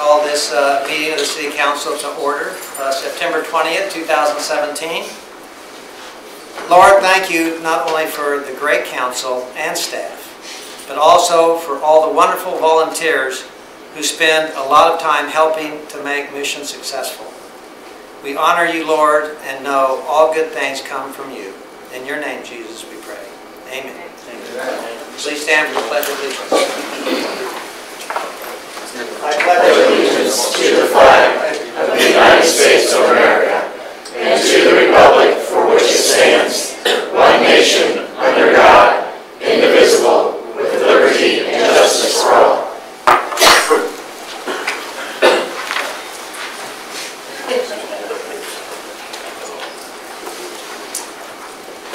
call this meeting of the City Council to order, September 20th, 2017. Lord, thank you not only for the great council and staff, but also for all the wonderful volunteers who spend a lot of time helping to make mission successful. We honor you, Lord, and know all good things come from you. In your name, Jesus, we pray. Amen. Amen. Please stand for the Pledge of Allegiance. I pledge allegiance to the flag of the United States of America and to the republic for which it stands, one nation, under God, indivisible, with liberty and justice for all.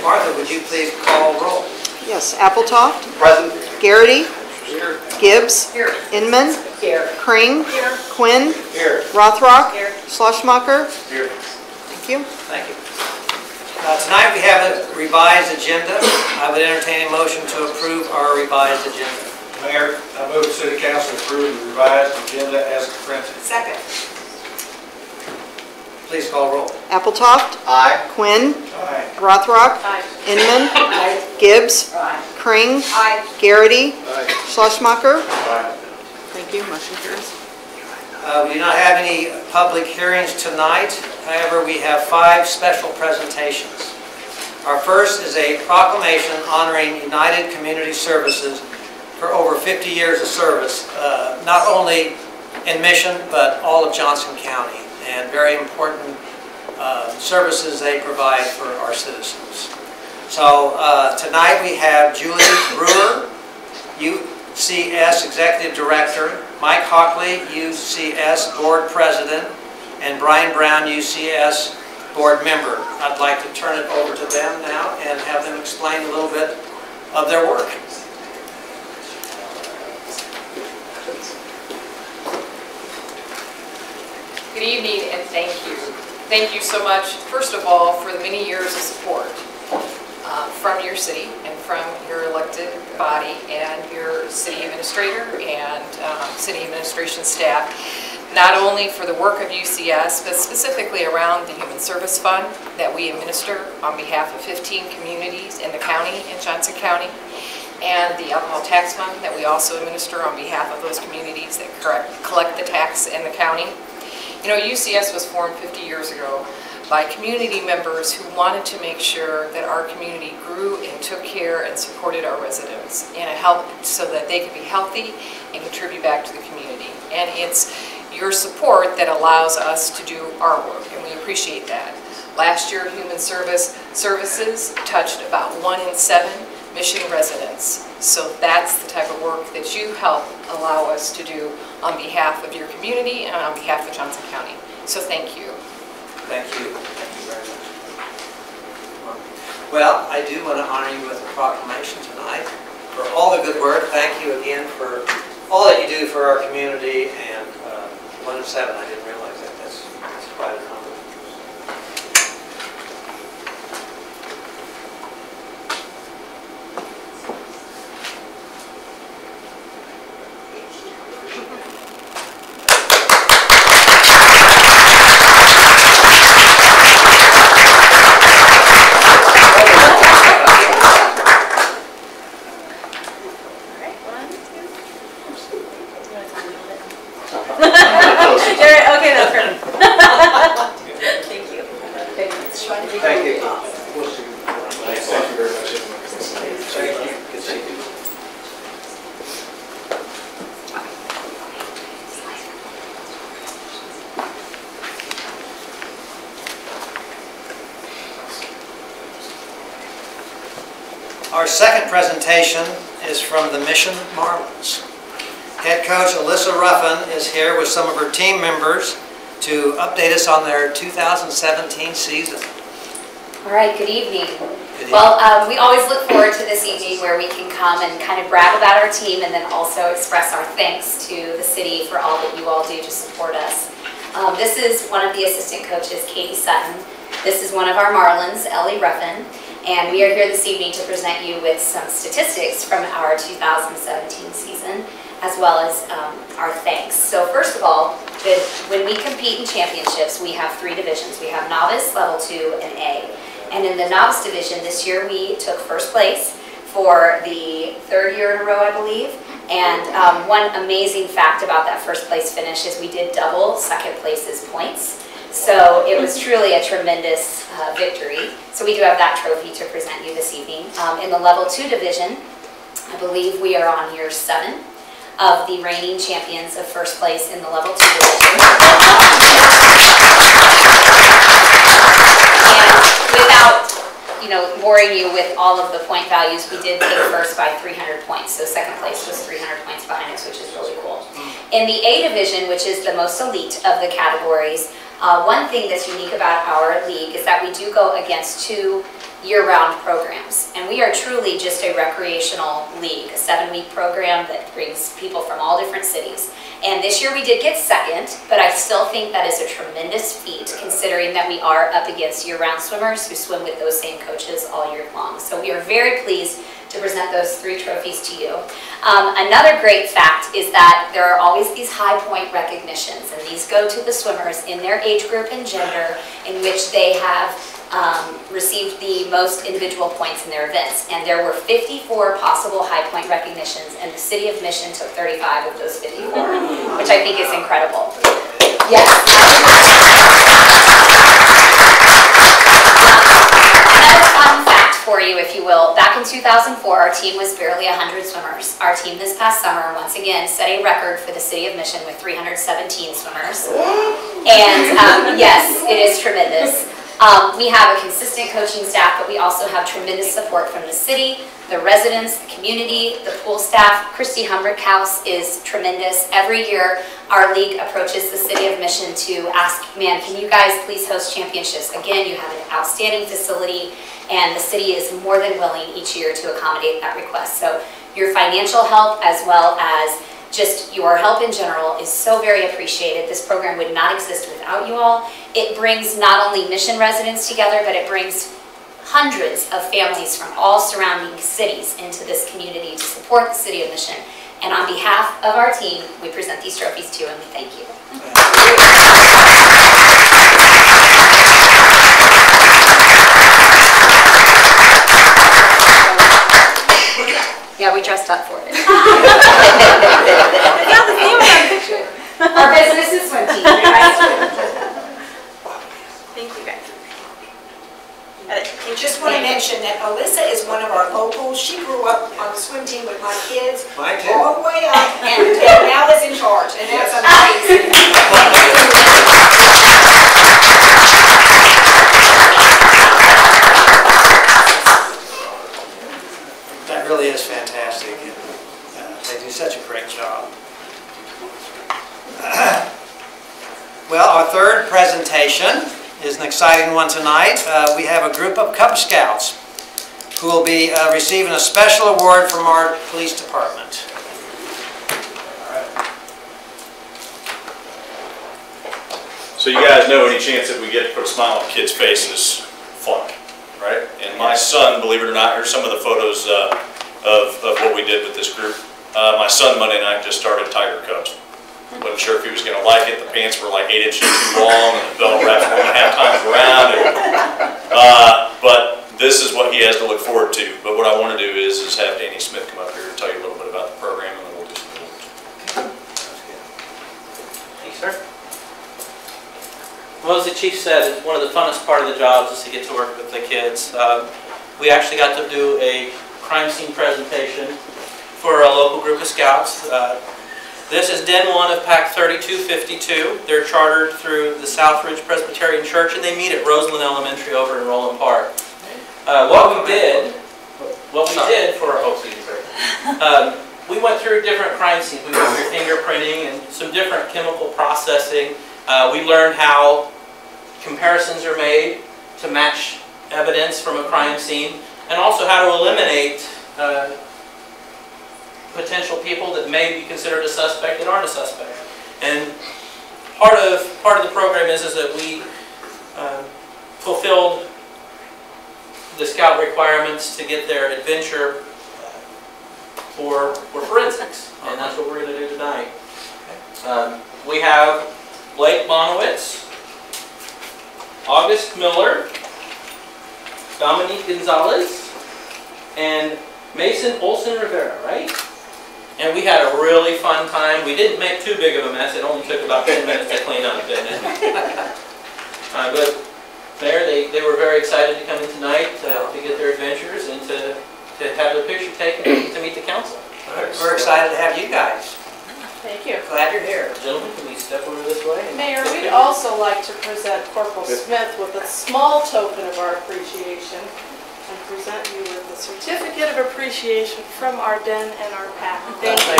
Martha, would you please call roll? Yes, Appletoft. Present. Garrity. Here. Gibbs. Here. Inman. Here. Kring. Here. Quinn. Here. Rothrock. Here. Schlossmacher. Here. Thank you. Thank you. Tonight we have a revised agenda. I would entertain a motion to approve our revised agenda. Mayor, I move the City Council approve the revised agenda as printed. Second. Please call roll. Appletoft. Aye. Quinn. Aye. Rothrock. Aye. Inman. Aye. Gibbs. Aye. Kring. Aye. Garrity. Aye. Schlossmacher. Aye. Thank you. Motion carries. We do not have any public hearings tonight. However, we have 5 special presentations. Our first is a proclamation honoring United Community Services for over 50 years of service, not only in Mission, but all of Johnson County, and very important services they provide for our citizens. So tonight we have Julie Brewer, UCS Executive Director, Mike Hockley, UCS Board President, and Brian Brown, UCS Board Member. I'd like to turn it over to them now and have them explain a little bit of their work. Good evening and thank you. Thank you so much, first of all, for the many years of support from your city and from your elected body and your city administrator and city administration staff, not only for the work of UCS, but specifically around the Human Service Fund that we administer on behalf of 15 communities in the county, in Johnson County, and the Alcohol Tax Fund that we also administer on behalf of those communities that collect the tax in the county. You know, UCS was formed 50 years ago by community members who wanted to make sure that our community grew and took care and supported our residents in a health so that they could be healthy and contribute back to the community. And it's your support that allows us to do our work, and we appreciate that. Last year, Human Services touched about 1 in 7 Mission residents. So that's the type of work that you help allow us to do on behalf of your community and on behalf of Johnson County. So thank you. Thank you. Thank you very much. Well, I do want to honor you with a proclamation tonight for all the good work. Thank you again for all that you do for our community. And 1 in 7, I didn't realize that. That's quite a number. Our second presentation is from the Mission Marlins. Head coach Alyssa Ruffin is here with some of her team members to update us on their 2017 season. All right, good evening. Good evening. Well, we always look forward to this evening where we can come and kind of brag about our team and then also express our thanks to the city for all that you all do to support us. This is one of the assistant coaches, Katie Sutton. This is one of our Marlins, Ellie Ruffin. And we are here this evening to present you with some statistics from our 2017 season, as well as our thanks. So first of all, when we compete in championships, we have 3 divisions. We have novice, level 2, and A. And in the novice division this year, we took first place for the 3rd year in a row, I believe. And one amazing fact about that first place finish is we did double second place's points. So it was truly a tremendous victory. So we do have that trophy to present you this evening. In the level 2 division, I believe we are on year 7 of the reigning champions of first place in the level 2 division. And without boring you with all of the point values, we did take first by 300 points. So second place was 300 points behind us, which is really cool. In the A division, which is the most elite of the categories, one thing that's unique about our league is that we do go against 2 year-round programs. And we are truly just a recreational league, a 7-week program that brings people from all different cities. And this year we did get second, but I still think that is a tremendous feat considering that we are up against year-round swimmers who swim with those same coaches all year long. So we are very pleased to present those 3 trophies to you. Another great fact is that there are always these high point recognitions, and these go to the swimmers in their age group and gender in which they have received the most individual points in their events. And there were 54 possible high point recognitions, and the City of Mission took 35 of those 54, which I think is incredible. Yes. Another fun fact for you, if you will. Back in 2004, our team was barely 100 swimmers. Our team this past summer, once again, set a record for the City of Mission with 317 swimmers. And yes, it is tremendous. We have a consistent coaching staff, but we also have tremendous support from the city, the residents, the community, the pool staff. Christy Humbrick House is tremendous. Every year, our league approaches the City of Mission to ask, man, can you guys please host championships? Again, you have an outstanding facility, and the city is more than willing each year to accommodate that request. So your financial help as well as just your help in general is so very appreciated. This program would not exist without you all. It brings not only Mission residents together, but it brings hundreds of families from all surrounding cities into this community to support the City of Mission. And on behalf of our team, we present these trophies to you and we thank you. Yeah, we dressed up for it. Our business is swim team. Thank you, guys. I just want to mention that Alyssa is one of our locals. She grew up on the swim team with my kids. Mine too. All the way up, and now is in charge, and that's amazing. That really is fantastic. They do such a great job. Well, our third presentation is an exciting one tonight. We have a group of Cub Scouts who will be receiving a special award from our police department. So you guys know any chance that we get to put a smile on kids' faces, fun, right? And my son, believe it or not, here's some of the photos of what we did with this group. My son Monday night just started Tiger Cubs. Wasn't sure if he was going to like it. The pants were like 8 inches too long, and the belt wrapped 1.5 times around. But this is what he has to look forward to. But what I want to do is have Danny Smith come up here and tell you a little bit about the program, and then we'll do some awards. Thanks, sir. Well, as the chief said, one of the funnest part of the jobs is to get to work with the kids. We actually got to do a crime scene presentation for a local group of scouts. This is Den 1 of Pack 3252. They're chartered through the Southridge Presbyterian Church, and they meet at Roseland Elementary over in Roland Park. What we did for we went through different crime scenes. We went through fingerprinting and some different chemical processing. We learned how comparisons are made to match evidence from a crime scene, and also how to eliminate potential people that may be considered a suspect that aren't a suspect. And part of the program is that we fulfilled the scout requirements to get their adventure for forensics, and that's what we're going to do tonight. We have Blake Bonowitz, August Miller, Dominique Gonzalez, and Mason Olson Rivera, right? And we had a really fun time. We didn't make too big of a mess. It only took about 10 minutes to clean up, didn't it? But there, they were very excited to come in tonight to get their adventures and to have their picture taken and to meet the council. We're excited to have you guys. Thank you. Glad you're here. Gentlemen, can we step over this way? Mayor, we'd also like to present Corporal Smith with a small token of our appreciation and present you with a certificate of appreciation from our den and our pack. Thank you.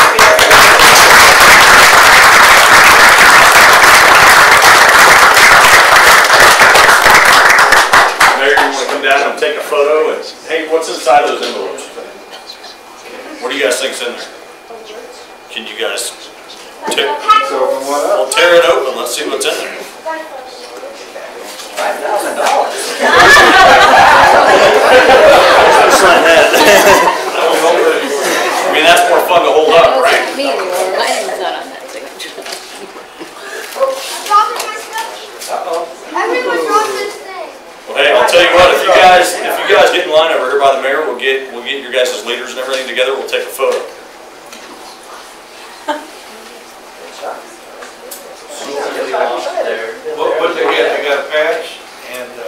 Mayor, you want to come down and take a photo? And hey, what's inside those envelopes? What do you guys think's in there? Can you guys we'll tear it open. Let's see what's in there. $5,000. I mean, that's more fun to hold up, right? Me anymore. My name's not on that signature. Well, hey, I'll tell you what. If you guys get in line over here by the mayor, we'll get your guys' leaders and everything together. We'll take a photo. What they get? They got a patch and a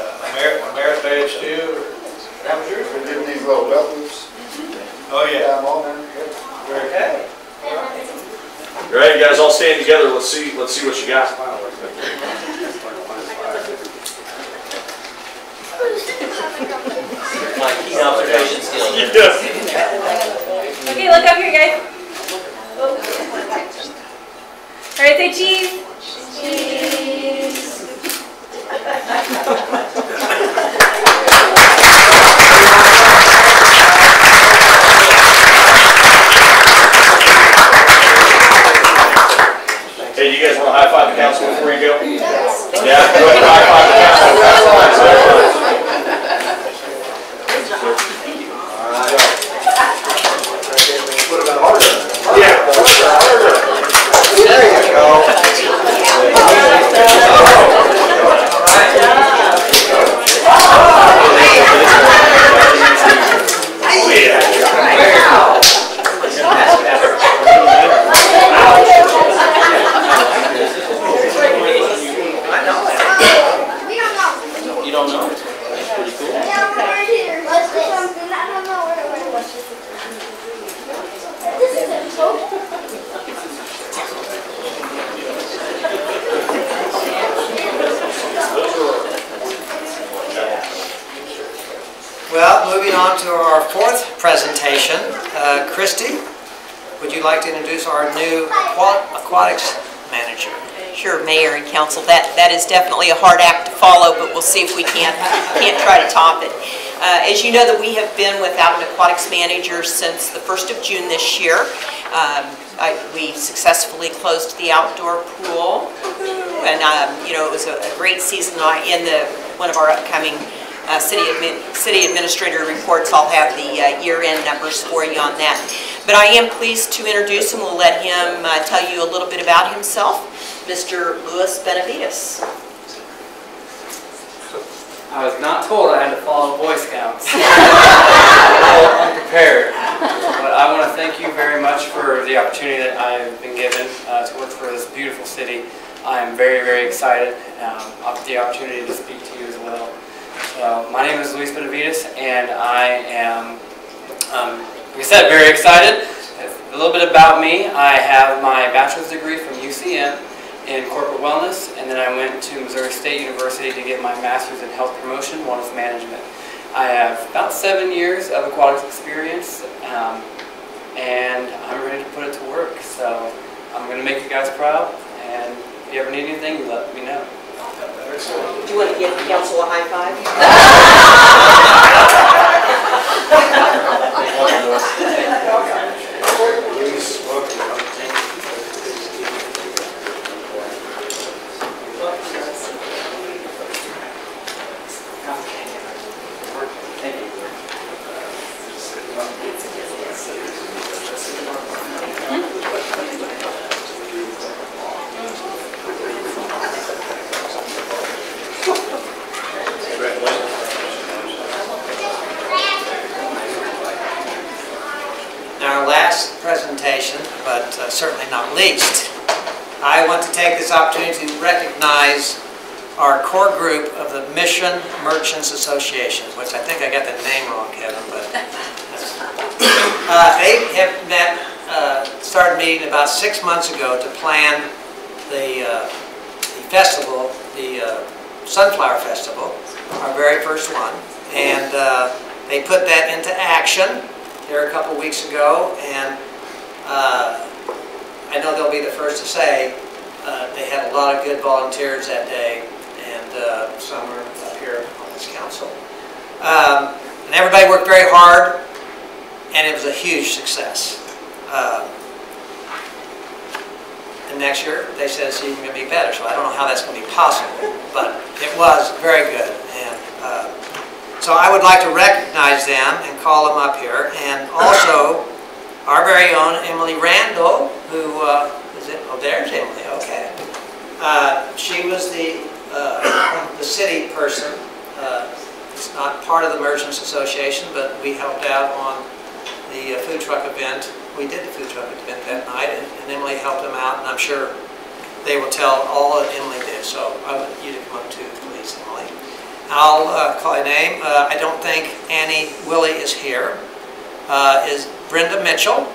merit badge too. That was yours. We're giving these little belt loops. Oh yeah. I'm on there. Okay. All right, you guys all stand together. Let's see what you got. Like keen observation skills. Okay, look up here, guys. All right, say cheese. Cheese. Hey, you guys want to high five the council before you go? Yeah, go ahead and high five the council. There you go. You don't know? That's pretty cool. Well, moving on to our fourth presentation. Christy, would you like to introduce our new aquatics manager? Sure, Mayor and Council. That is definitely a hard act to follow, but we'll see if we can't try to top it. As you know, that we have been without an aquatics manager since the 1st of June this year. We successfully closed the outdoor pool, and it was a great season. In one of our upcoming city administrator reports, I'll have the year-end numbers for you on that. But I am pleased to introduce him. We'll let him tell you a little bit about himself. Mr. Louis Benavides. I was not told I had to follow Boy Scouts. I'm a little unprepared. But I want to thank you very much for the opportunity that I've been given to work for this beautiful city. I am very, very excited about the opportunity to speak to you as well. So, my name is Louis Benavides, and I am, like I said, very excited. A little bit about me. I have my bachelor's degree from UCM in corporate wellness, and then I went to Missouri State University to get my master's in health promotion, wellness management. I have about 7 years of aquatics experience, and I'm ready to put it to work. So I'm going to make you guys proud, and if you ever need anything, let me know. Do you want to give the council a high five? I want to take this opportunity to recognize our core group of the Mission Merchants Association, which I think I got the name wrong, Kevin, but they have started meeting about 6 months ago to plan the festival, the Sunflower Festival, our very first one, and they put that into action here a couple weeks ago, and I know they'll be the first to say they had a lot of good volunteers that day, and some are up here on this council. And everybody worked very hard, and it was a huge success. And next year, they said it's even going to be better, so I don't know how that's going to be possible, but it was very good. And so I would like to recognize them and call them up here, and also our very own Emily Randall, who is it? Oh, there's Emily. Okay. She was the city person. It's not part of the Merchants Association, but we helped out on the food truck event. We did the food truck event that night, and Emily helped them out, and I'm sure they will tell all that Emily did. So I want you to come up too, please, Emily. I'll call your name. I don't think Annie Willie is here. Is Brenda Mitchell,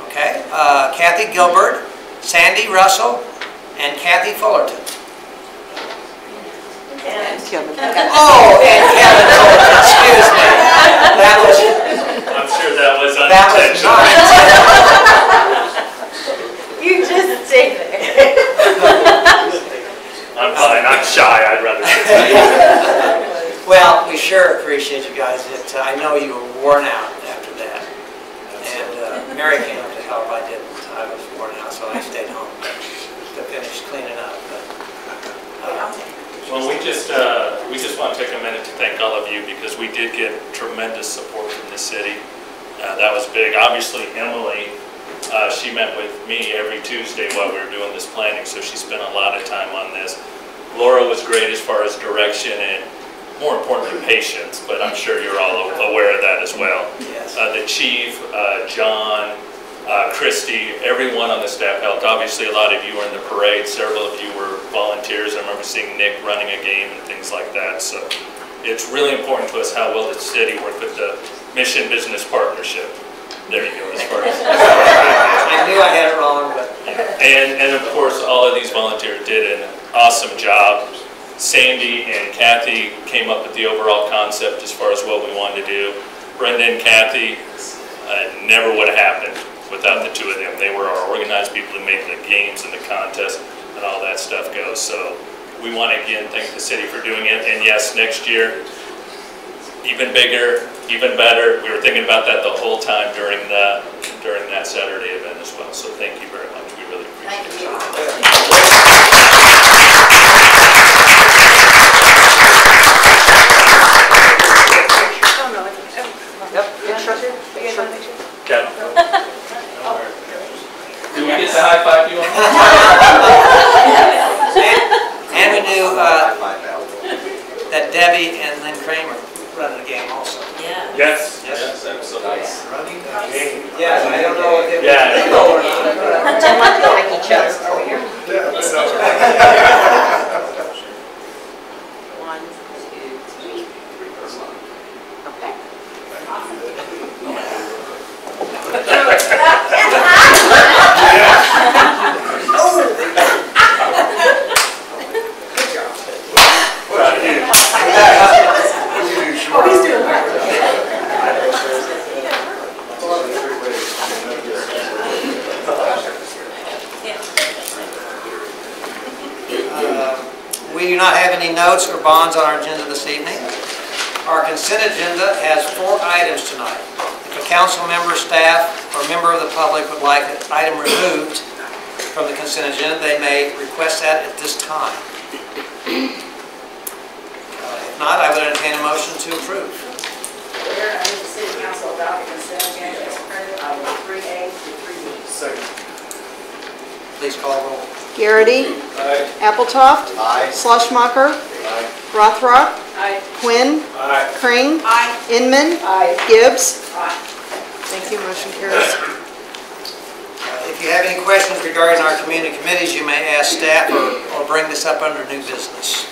okay, Kathy Gilbert, Sandy Russell, and Kathy Fullerton. And Kevin. Oh, and Kevin Fullerton, excuse me. That was, I'm sure that was unintentional. You just stay there. I'm fine, I'm shy, I'd rather Well, we sure appreciate you guys. I know you were worn out after that. And Mary came up to help. I didn't. I was worn out, so I stayed home to finish cleaning up. Well, we just want to take a minute to thank all of you, because we did get tremendous support from the city. That was big. Obviously, Emily, she met with me every Tuesday while we were doing this planning, so she spent a lot of time on this. Laura was great as far as direction and, more importantly, patience, but I'm sure you're all aware of that as well. Yes. The chief, John, Christy, everyone on the staff helped. Obviously, a lot of you were in the parade. Several of you were volunteers. I remember seeing Nick running a game and things like that. So it's really important to us how well the city worked with the Mission Business Partnership. There you go. As far as I knew I had it wrong, but and of course, all of these volunteers did an awesome job. Sandy and Kathy came up with the overall concept as far as what we wanted to do. Brenda and Kathy never would have happened without the two of them. They were our organized people who made the games and the contests and all that stuff goes. So we want to again thank the city for doing it. And yes, next year, even bigger, even better. We were thinking about that the whole time during that Saturday event as well. So thank you very much. We really appreciate it. Kevin. Do we get to high five you on? and we knew that Debbie and Lynn Kramer running the game also. Yeah. Yes. Yes. Absolutely. Running the game. Yeah, I don't know if it was. Yeah. Like each other over here. One, two, three. Okay. Oh, he's doing great. We do not have any notes or bonds on our agenda this evening. Our consent agenda has 4 items tonight. If a council member, staff, or member of the public would like an item removed from the consent agenda, they may request that at this time. If not, I would entertain a motion to approve. Mayor, I move the city council adopt the consent agenda as printed on 3A to 3B. Second. Please call roll. Garrity. Aye. Appletoft. Aye. Slushmacher. Aye. Rothrock. Aye. Quinn. Aye. Crane. Aye. Inman. Aye. Gibbs. Aye. Thank you, motion carries. If If you have any questions regarding our community committees, you may ask staff or bring this up under new business.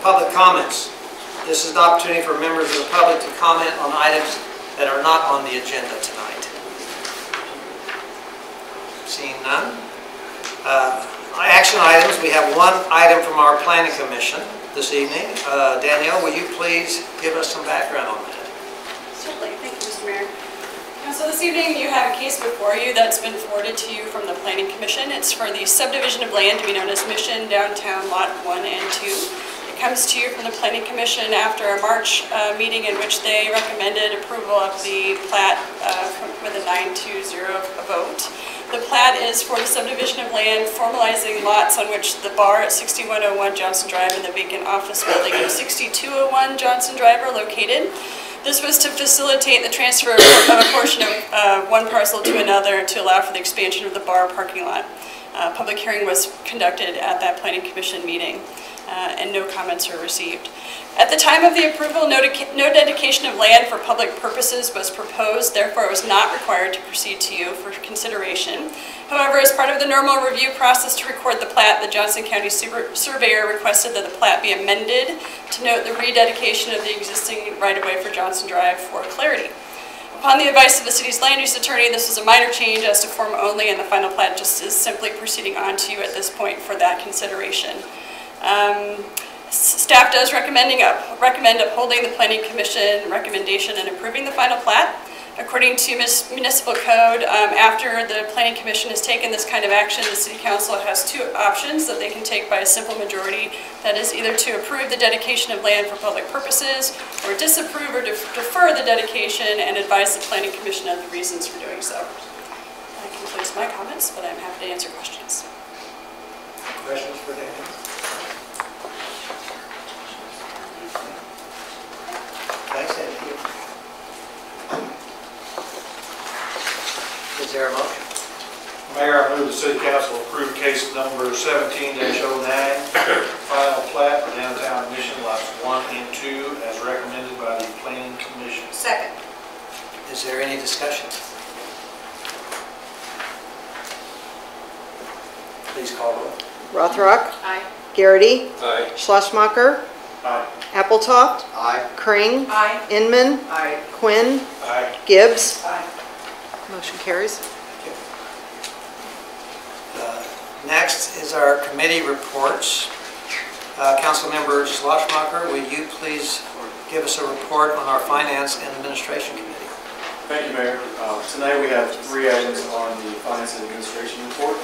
Public comments. This is an opportunity for members of the public to comment on items that are not on the agenda tonight. Seeing none. Action items. We have one item from our Planning Commission this evening. Danielle, will you please give us some background on that? Certainly. Thank you, Mr. Mayor. So this evening you have a case before you that's been forwarded to you from the Planning Commission. It's for the subdivision of land to be known as Mission Downtown Lot 1 and 2. It comes to you from the Planning Commission after a March meeting in which they recommended approval of the plat with a 9-2-0 vote. The plat is for the subdivision of land formalizing lots on which the bar at 6101 Johnson Drive and the vacant office building at 6201 Johnson Drive are located. This was to facilitate the transfer of a portion of one parcel to another to allow for the expansion of the bar parking lot. Public hearing was conducted at that Planning Commission meeting, and no comments were received. At the time of the approval, no dedication of land for public purposes was proposed, therefore it was not required to proceed to you for consideration. However, as part of the normal review process to record the plat, the Johnson County Surveyor requested that the plat be amended to note the rededication of the existing right-of-way for Johnson Drive for clarity. Upon the advice of the city's land use attorney, this was a minor change as to form only, and the final plat just is simply proceeding on to you at this point for that consideration. Staff does recommend upholding the Planning Commission recommendation and approving the final plat. According to municipal code, after the Planning Commission has taken this kind of action, the City Council has two options that they can take by a simple majority. That is either to approve the dedication of land for public purposes, or disapprove or defer the dedication and advise the Planning Commission of the reasons for doing so. That concludes my comments, but I'm happy to answer questions. Questions for Daniel? Thanks, Andy. Is there a motion? Mayor, I move the City Council approve case number 17-09, final plat for downtown Mission lots 1 and 2 as recommended by the Planning Commission. Second. Is there any discussion? Please call roll. Rothrock. Aye. Garrity. Aye. Schlesmacher. Aye. Appletoft. Aye. Kring. Aye. Inman. Aye. Quinn. Aye. Gibbs. Aye. Motion carries. Next is our committee reports. Councilmember Schlesmacher, will you please give us a report on our Finance and Administration Committee? Thank you, Mayor. Tonight we have 3 items on the Finance and Administration report.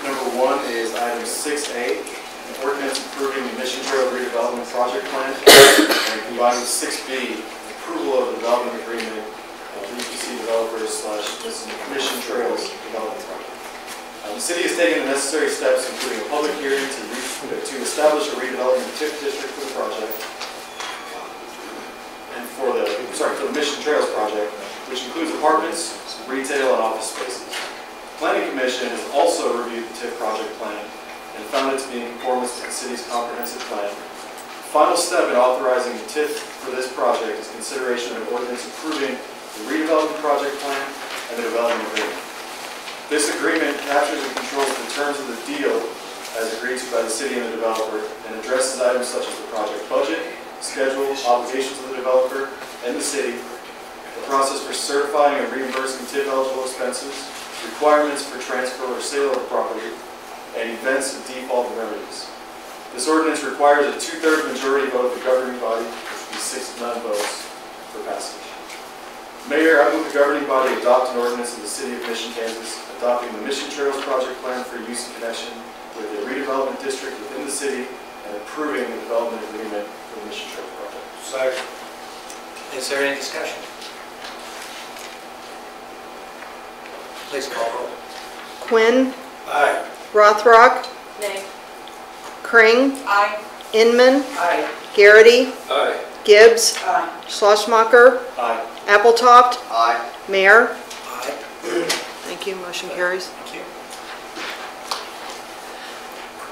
Number 1 is item 6A, an ordinance approving the Mission Trail redevelopment project plan, and combined with 6B, approval of the development agreement of UCS developers / Mission Trails development project. The city has taken the necessary steps, including a public hearing to establish a redevelopment TIF district for the project, and for the Mission Trails project, which includes apartments, retail, and office spaces. The Planning Commission has also reviewed the TIF project plan and found it to be in conformance with the city's comprehensive plan. The final step in authorizing the TIF for this project is consideration of an ordinance approving the redevelopment project plan and the development agreement. This agreement captures and controls the terms of the deal as agreed to by the city and the developer, and addresses items such as the project budget, schedule, obligations of the developer and the city, the process for certifying and reimbursing TIF eligible expenses, requirements for transfer or sale of the property, and events of default and remedies. This ordinance requires a 2/3 majority vote of the governing body, which would be 6 to 9 votes, for passage. Mayor, I move the governing body adopt an ordinance of the City of Mission, Kansas, adopting the Mission Trails project plan for use in connection with a redevelopment district within the city and approving the development agreement for the Mission Trails project. Second. Is there any discussion? Please call roll. Quinn. Aye. Rothrock. Nay. Kring. Aye. Inman. Aye. Garrity. Aye. Gibbs. Aye. Schlesmacher. Aye. Appletoft. Aye. Mayor. Aye. Thank you. Motion carries. Thank you.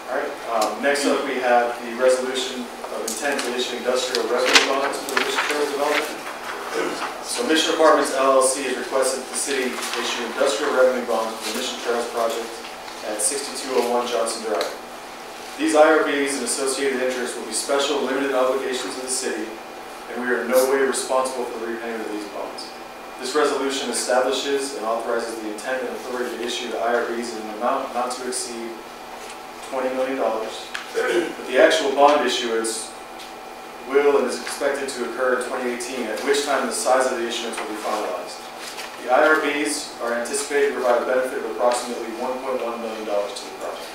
All right. Next up, we have the resolution of intent to issue industrial revenue bonds for the Mission Trails development. So Mission Apartments LLC has requested that the city issue industrial revenue bonds for the Mission Trails project at 6201 Johnson Drive. These IRBs and associated interests will be special limited obligations of the city, and we are in no way responsible for the repayment of these bonds. This resolution establishes and authorizes the intent and authority to issue the IRBs in an amount not to exceed $20 million. But the actual bond issuance will and is expected to occur in 2018, at which time the size of the issuance will be finalized. The IRBs are anticipated to provide a benefit of approximately $1.1 million to the project.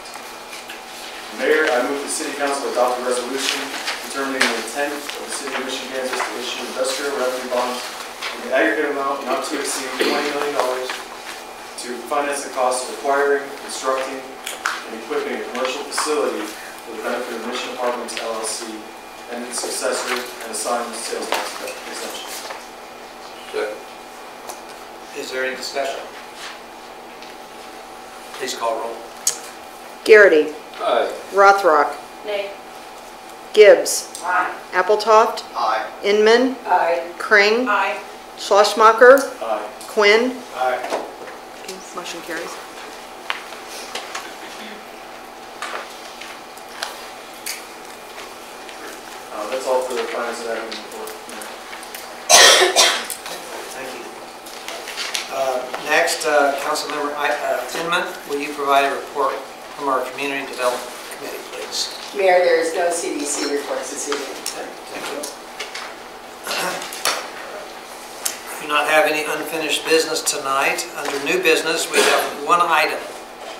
Mayor, I move the City Council adopt a resolution determining the intent of the City of Mission, Kansas to issue industrial revenue bonds in the aggregate amount not to exceed $20 million to finance the cost of acquiring, constructing, and equipping a commercial facility for the benefit of Mission Apartments LLC and its successor and assign the sales tax exemption. Second. Is there any discussion? Please call roll. Garrity. Aye. Rothrock. Nay. Gibbs. Aye. Appletoft. Aye. Inman. Aye. Kring. Aye. Schlossmacher. Aye. Quinn. Aye. Motion carries. That's all for the finance and admin report. Thank you. Next, Councilmember Inman, will you provide a report from our Community Development Committee, please? Mayor, there is no CDC reports this evening. Thank you. We do not have any unfinished business tonight. Under new business, we have one item.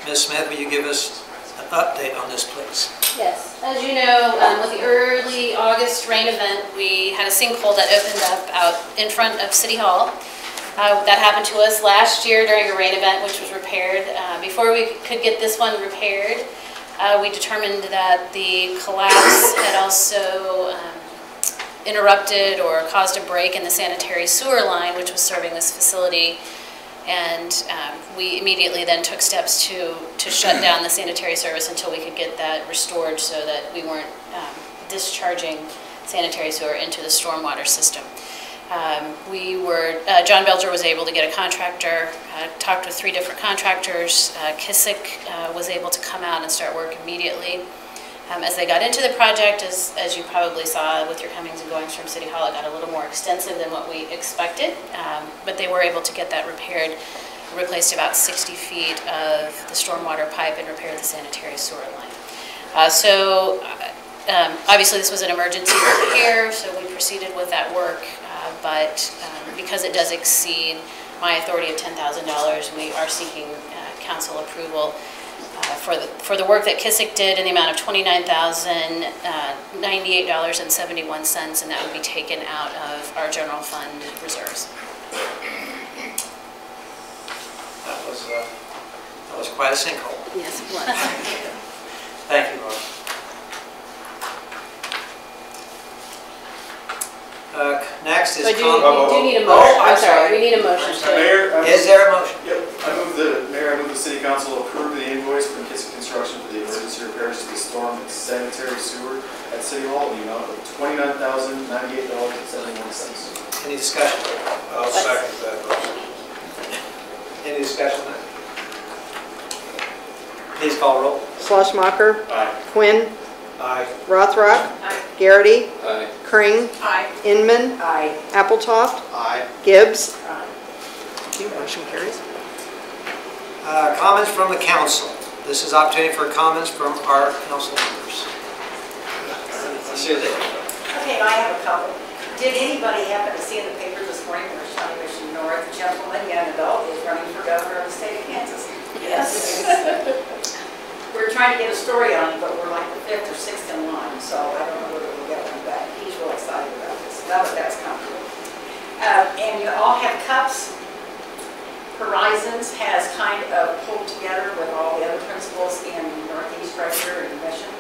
Ms. Smith, will you give us an update on this, please? Yes, as you know, with the early August rain event, we had a sinkhole that opened up out in front of City Hall. That happened to us last year during a rain event, which was repaired. Before we could get this one repaired, we determined that the collapse had also interrupted or caused a break in the sanitary sewer line, which was serving this facility. And we immediately then took steps to shut down the sanitary service until we could get that restored so that we weren't discharging sanitary sewer into the stormwater system. John Belger was able to get a contractor, talked with 3 different contractors. Kissick was able to come out and start work immediately. As they got into the project, as you probably saw with your comings and goings from City Hall, it got a little more extensive than what we expected, but they were able to get that repaired, replaced about 60 feet of the stormwater pipe and repaired the sanitary sewer line. Obviously this was an emergency repair, so we proceeded with that work, but because it does exceed my authority of $10,000, we are seeking council approval for the work that Kissick did in the amount of $29,098.71, and that would be taken out of our general fund reserves. That was quite a sinkhole. Yes, it was. Thank you, Laura. Next is... So we do need a motion. I'm sorry, we need a motion. Mayor, Is there a motion? Yep. Mayor, I move the City Council approve the invoice from Kissick Construction for the emergency repairs to the storm and sanitary sewer at City Hall in the amount of $29,098.71. Any discussion? I'll second that motion. Any discussion on that? Please call roll. Schlossmacher. Aye. Quinn. Aye. Rothrock. Garrity. Aye. Kring. Aye. Inman. Aye. Appletoft. Aye. Gibbs. Aye. Motion carries. Comments from the council. This is opportunity for comments from our council members. Susie. Okay, I have a couple. Did anybody happen to see in the paper this morning where Shawnee Mission North gentleman, young adult, is running for governor of the state of Kansas? Yes. We're trying to get a story on him, but we're like the 5th or 6th in line, so I don't know whether we'll get one back. He's real excited about this. Now that that's comfortable. And you all have cups. Horizons has kind of pulled together with all the other principals in Northeast Treasure and Mission,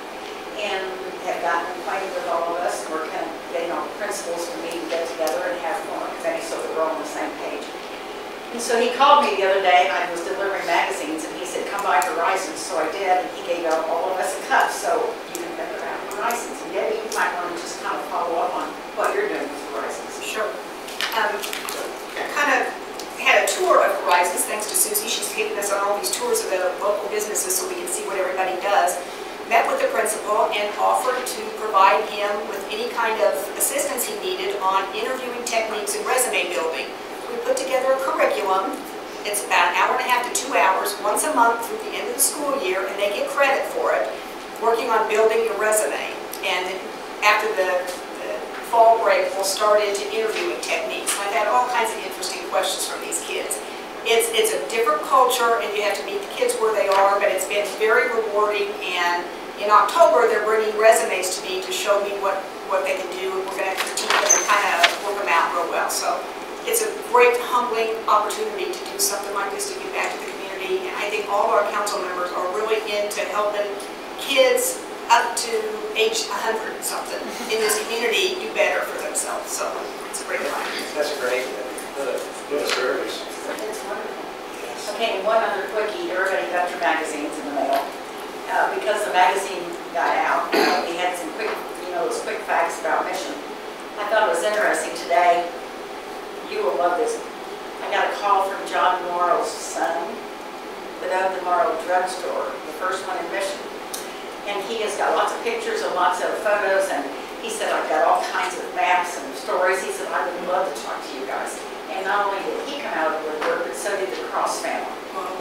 and have gotten acquainted with all of us. We're kind of getting all the principals to meet and get together and have one committee so that we're all on the same page. And so he called me the other day. I was delivering magazines, and he said, "Come by Horizons." So I did, and he gave out all of us a cup so you can think around Horizons. And Debbie, you might want to just kind of follow up on what you're doing with Horizons. Sure. taking us on all these tours of the local businesses so we can see what everybody does. Met with the principal and offered to provide him with any kind of assistance he needed on interviewing techniques and resume building. We put together a curriculum. It's about an hour and a half to 2 hours, once a month through the end of the school year, and they get credit for it, working on building your resume. And after the fall break, we'll start into interviewing techniques. I've had all kinds of interesting questions from these kids. It's a different culture, and you have to meet the kids where they are, but it's been very rewarding. And in October, they're bringing resumes to me to show me what they can do, and we're going to critique them and kind of work them out real well. So it's a great, humbling opportunity to do something like this to give back to the community. And I think all of our council members are really into helping kids up to age 100 something in this community do better for themselves. So it's a great time. That's great. Good service. It's wonderful. Okay, and one other quickie. Everybody got your magazines in the mail. Because the magazine got out, we had some quick, those quick facts about Mission. I thought it was interesting today. You will love this. I got a call from John Morrow's son that owned the Morrow drugstore, the first one in Mission. And he has got lots of pictures and lots of photos, and he said, I've got all kinds of maps and stories. He said, I would love to talk to you guys. And not only did he come out of the woodwork, but so did the Cross family.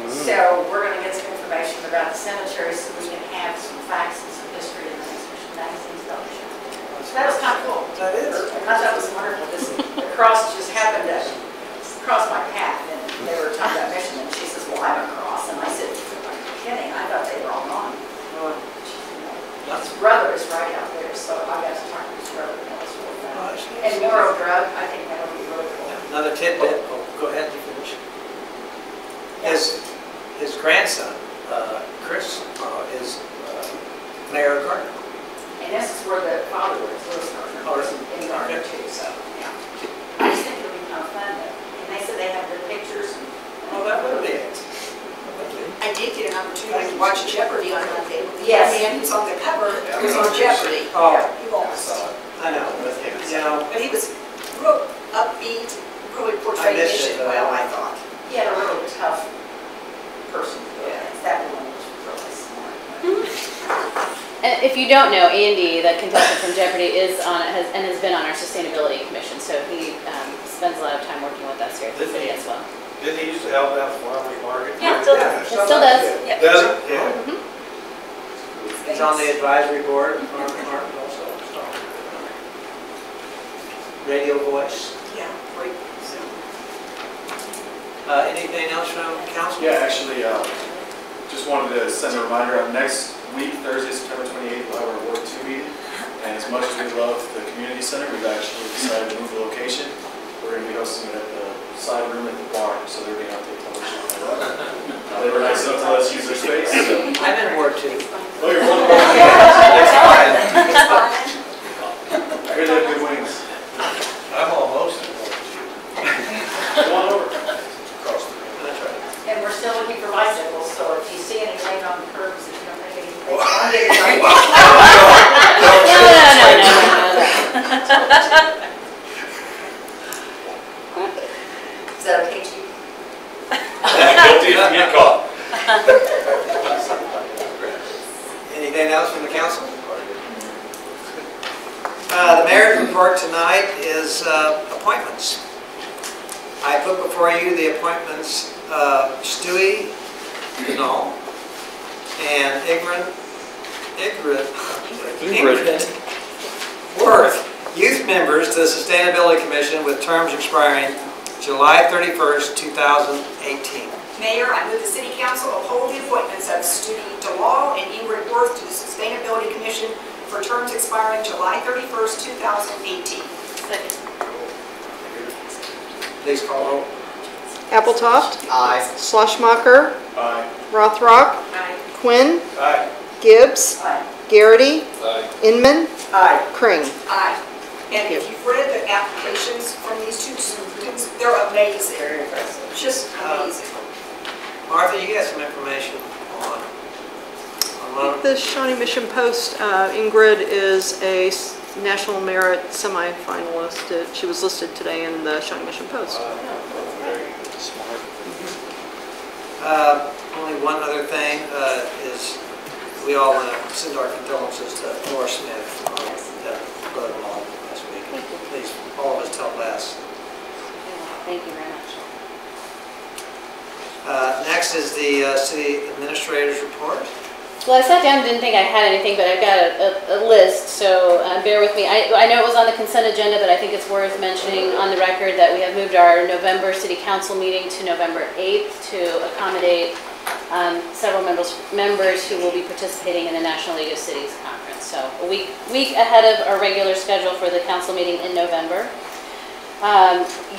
So we're going to get some information about the cemetery so we can have some facts and some history in the next Mission magazine's publishing. So that was kind of cool. That is. I thought that was wonderful. The Cross just happened to cross my path, and they were talking about Mission, and she says, well, I'm a Cross. And I said, are you kidding? I thought they were all gone. His brother is right out there, so I got to talk to his brother. And Morrow Drug, I think that would be really cool. Another tidbit. Oh, go ahead, you finish. His grandson, Chris, is Mayor of Gardner. And this is where the father was, Louis Gardner, in Gardner too, so, yeah. I just think it would be kind of fun, and they said they have their pictures. Oh, that would be it. I did get an opportunity to watch Jeopardy on Monday. The Yes. young man who's on the cover was on Jeopardy. Oh, He lost. I know. But he was real upbeat, really portrayed Mission well, I thought. He had a really tough person. That woman was really smart. And if you don't know, Andy, the contestant from Jeopardy, is on has been on our sustainability commission, so he spends a lot of time working with us here at the city as well. Didn't he used to help out the farmer's market? Yeah, still does. It still does. Yep. Does it? Yeah. He's on the advisory board of Farmers Market also. Radio voice. Yeah, great. Anything else from council? Yeah, actually, just wanted to send a reminder, next week, Thursday, September 28th, we'll have our Ward 2 meeting. And as much as we love the community center, we've actually decided to move the location. We're going to be hosting it at the side room at the bar, so they're being able to take television. They were nice enough to let us use their space. So. I'm in Ward 2. Oh, you're one of them. It's fine. I hear they have good wings. I'm almost in Ward 2. Go on over. Across the room. That's right. And we're still looking for bicycles, so if you see any laying on the curbs, if you don't think anything, No. Is that okay, Chief? Guilty if you get caught. Anything else from the council? The mayor's report tonight is appointments. I put before you the appointments of Stewie Ganal and Ingrid Worth, youth members to the Sustainability Commission with terms expiring July 31st, 2018. Mayor, I move the City Council uphold the appointments of Stewie DeLaw and Ingrid Worth to the Sustainability Commission for terms expiring July 31st, 2018. Second. Please call roll. Appletoft. Aye. Schlossmacher. Aye. Rothrock. Aye. Quinn. Aye. Gibbs. Aye. Garrity. Aye. Inman. Aye. Kring. Aye. And if you've read the applications from these two students, they're amazing. Very impressive. Just amazing. Martha, you got some information on The Shawnee Mission Post, Ingrid is a National Merit semi-finalist. She was listed today in the Shawnee Mission Post. smart. Only one other thing is we all want to send our condolences to Laura Smith on the road log last week. Please, all of us tell Les. Thank you very much. Next is the city administrator's report. Well, I sat down and didn't think I had anything, but I've got a list, so bear with me. I know it was on the consent agenda, but I think it's worth mentioning on the record that we have moved our November city council meeting to November 8th to accommodate several members who will be participating in the National League of Cities Conference. So a week ahead of our regular schedule for the council meeting in November.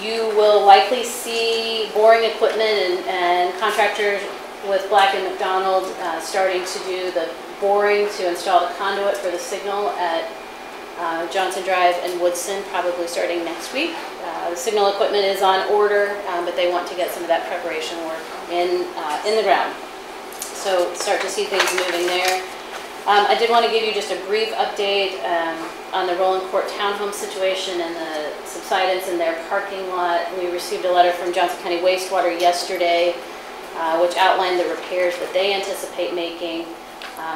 You will likely see boring equipment and contractors with Black & McDonald starting to do the boring to install the conduit for the signal at Johnson Drive and Woodson, probably starting next week. The signal equipment is on order, but they want to get some of that preparation work in the ground. So start to see things moving there. I did want to give you just a brief update on the Rolling Court townhome situation and the subsidence in their parking lot. We received a letter from Johnson County Wastewater yesterday, which outlined the repairs that they anticipate making,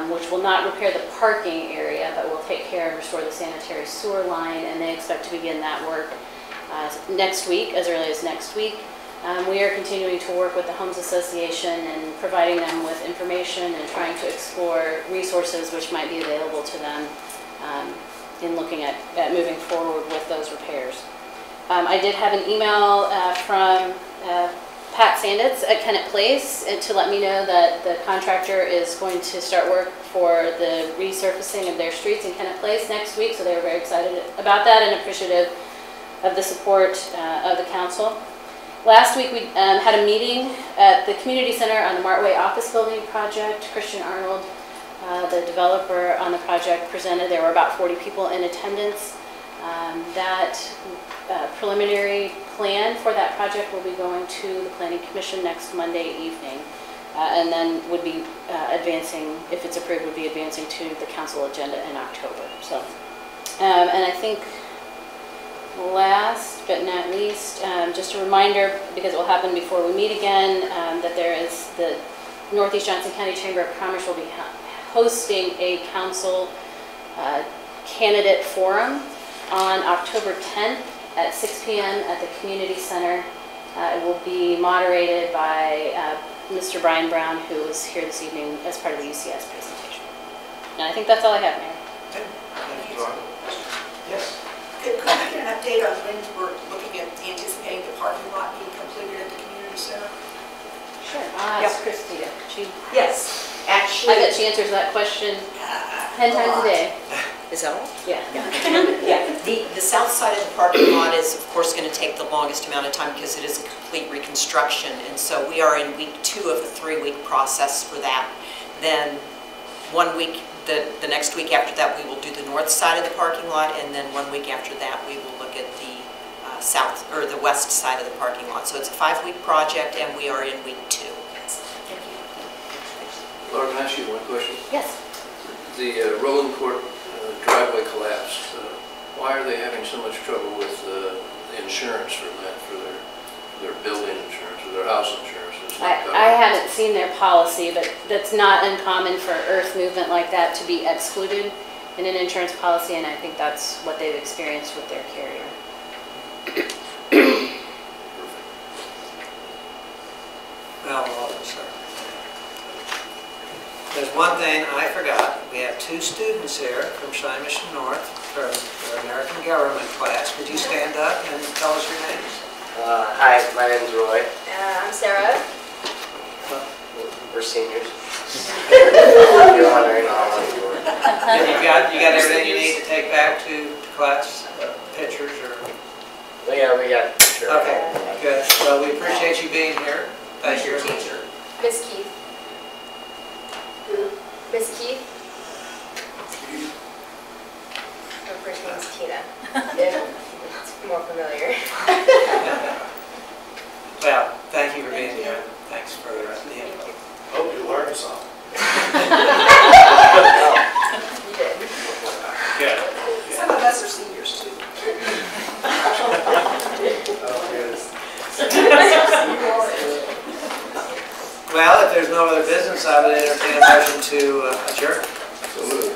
which will not repair the parking area, but will take care and restore the sanitary sewer line, and they expect to begin that work next week, as early as next week. We are continuing to work with the Homes Association and providing them with information and trying to explore resources which might be available to them in looking at moving forward with those repairs. I did have an email from Pat Sanditz at Kennett Place to let me know that the contractor is going to start work for the resurfacing of their streets in Kennett Place next week, so they were very excited about that and appreciative of the support of the council. Last week we had a meeting at the community center on the Martway office building project. Christian Arnold, the developer on the project, presented. There were about 40 people in attendance. That preliminary plan for that project will be going to the Planning Commission next Monday evening, and then would be advancing, if it's approved, would be advancing to the council agenda in October. So, and I think last but not least, just a reminder, because it will happen before we meet again, that there is the Northeast Johnson County Chamber of Commerce will be hosting a council candidate forum on October 10th at 6 p.m. at the community center. It will be moderated by Mr. Brian Brown, who was here this evening as part of the UCS presentation. And I think that's all I have, Mayor. Okay. Thank you. Yes. Could we get an update on when we're looking at anticipating the parking lot being completed at the community center? Sure. I'll ask Christina. Yes. Actually, I bet she answers that question 10 times a day. Is that all? Yeah. Yeah. The south side of the parking lot is, of course, going to take the longest amount of time because it is a complete reconstruction. And so we are in week 2 of the 3-week process for that. Then 1 week, the next week after that, we will do the north side of the parking lot. And then 1 week after that, we will look at the south or the west side of the parking lot. So it's a 5-week project, and we are in week 2. Thank you. Laura, can I ask you one question? Yes. The Rolling Court driveway collapse, why are they having so much trouble with insurance for that, for their building insurance or their house insurance? I haven't seen their policy, but that's not uncommon for earth movement like that to be excluded in an insurance policy, and I think that's what they've experienced with their carrier. Well, sir. There's one thing I forgot. We have 2 students here from Shawnee Mission North from their American Government class. Would you stand up and tell us your names? Hi, my name's Roy. I'm Sarah. We're seniors. You're honoring all of you. And you got everything you need to take back to class? Pictures or? Well, yeah, we got sure. Okay, good. Well, we appreciate you being here. Thank you. Teacher. Miss Keith. Miss Keith? Her first name's Tina. It's more familiar. Well, thank you for being here. Thanks for the info. Hope you learned something. You did. Good. Some of us are seniors too. Well, if there's no other business, I would entertain a motion to adjourn. So moved.